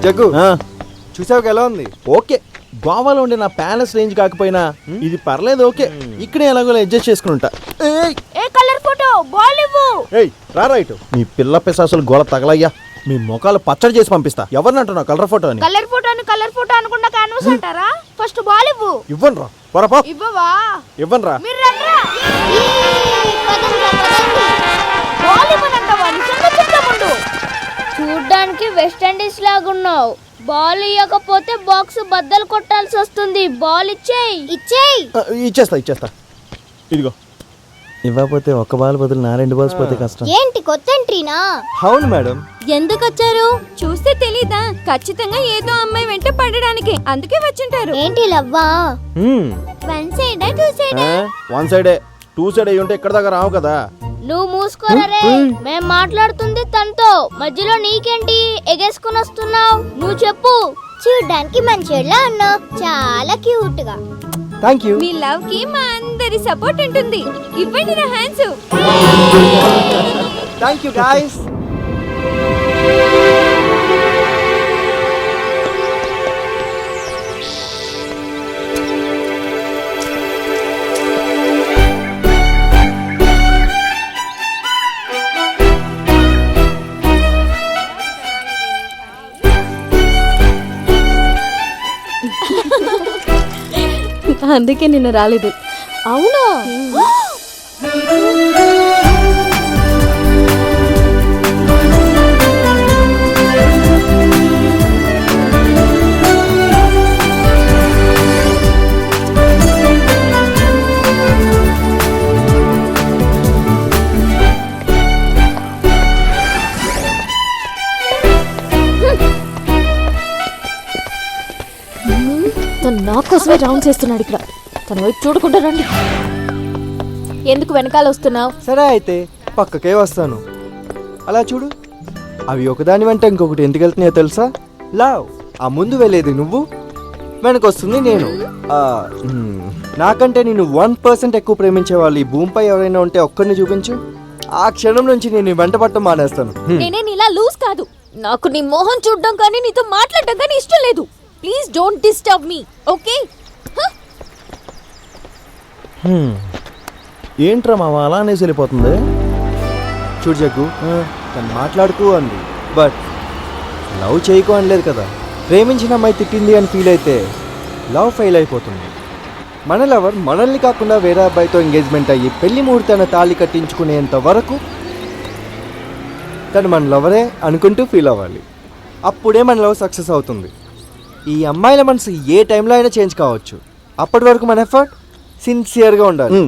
Jug చూసావు ఎలా ఉంది? ఓకే, గోవాలో ఉండే నా ప్యాలెస్ రేంజ్ కాకపోయినా ఇది పర్లేదు. ఓకే, ఇక్కడే ఎలాగో అడ్జస్ట్ చేసుకుంటా. ఏ కలర్ ఫోటో బాల్ ఇవ్వు. ఏయ్ రారా ఇటు. మీ పిల్ల పిశాసులు గోల తగలయ్యా. మీ ముఖాలు పచ్చడి చేసి పంపిస్తా. ఎవరిని అంటున్నావు కలర్ ఫోటో అని? కలర్ ఫోటో అనుకున్నా క్యాన్వాస్ అంటారా? ఫస్ట్ బాల్ ఇవ్వు. ఇవ్వను రా, పొరపా ఇవ్వవా? ఇవ్వను రా. మీరు రండిరా. బాల్ ఇవ్వనంటావా? నిజంగా చెప్తాముండు. చూడ్డానికి వెస్ట్ ఇండీస్ లాగున్నావు. బాల్ ఇవ్వకపోతే బాక్స్ బద్దలు కొట్టాల్సి వస్తుంది. బాల్ ఇచ్చేయి. ఇచ్చేస్తా. ఇదిగో. ఇవ్వకపోతే ఒక్క బాల్ బదులు నా 2 బాల్స్ పోతే కష్టం. ఏంటి కొత్త ఎంట్రీనా? అవును మేడం. ఎందుకు వచ్చారు? చూస్తే తెలీదా? ఖచ్చితంగా ఏదో అమ్మాయి వెంట పడడానికి, అందుకే వచ్చింటారు. ఏంటి లవ్వా? One side two side? 1 సైడే. 2 సైడ్ అయ్యి ఉంటే ఇక్కడ దాకా రావు కదా. నువ్వు మూసుకోరే. మేం మాట్లాడుతుంది తనతో, మధ్యలో నీకేంటి ఎగేసుకుని వస్తున్నావు? నువ్వు చెప్పు. చూడ్డానికి మంచిలా ఉన్నావు, చాలా క్యూట్ గా. Thank you. మీ లవ్ కి మా అందరి సపోర్ట్ ఉంటుంది. ఇవ్వండి నా హ్యాండ్స్. Thank you guys. అందుకే నిన్న రాలేదు. అవునా? తను నా కోసమే రౌండ్స్ వేస్తున్నాడు ఇక్కడ. తను వైపు చూడకుండా రండి. ఎందుకు వెనకాల వస్తున్నావు? సరే అయితే పక్కకే వస్తాను. అలా చూడు, అవి ఒకదాని వెంట ఇంకొకటి ఎందుకు వెళ్తున్నాయో తెలుసా? లవ్. ఆ ముందు వెళ్ళేది నువ్వు, వెనకొస్తుంది నేను. నాకంటే నేను 1% ఎక్కువ ప్రేమించే వాళ్ళు ఈ భూమిపై ఎవరైనా ఉంటే ఒక్కడిని చూపించు. ఆ క్షణం నుంచి నేను వెంట పట్టం మానేస్తాను. నేనే నీలా లూజ్ కాదు. నాకు నీ మోహం చూడడం కానీ నీతో మాట్లాడడం కానీ ఇష్టం లేదు. Please don't disturb me, okay? ఏంట్రా మామ అలా అనేసి వెళ్ళిపోతుంది? చూడు జగ్గు, తను మాట్లాడుకో అంది, బట్ లవ్ చేయకు అనలేదు కదా. ప్రేమించిన అమ్మాయి తిట్టింది అని ఫీల్ అయితే లవ్ ఫెయిల్ అయిపోతుంది. మన లవర్ మనల్ని కాకుండా వేరే అబ్బాయితో ఎంగేజ్మెంట్ అయ్యి పెళ్లి ముహూర్తాన తాళి కట్టించుకునేంత వరకు తను మన లవరే అనుకుంటూ ఫీల్ అవ్వాలి. అప్పుడే మన లవ్ సక్సెస్ అవుతుంది. ఈ అమ్మాయిల మనసు ఏ టైంలో అయినా చేంజ్ కావచ్చు. అప్పటి వరకు మన ఎఫర్ట్ సిన్సియర్గా ఉండాలి.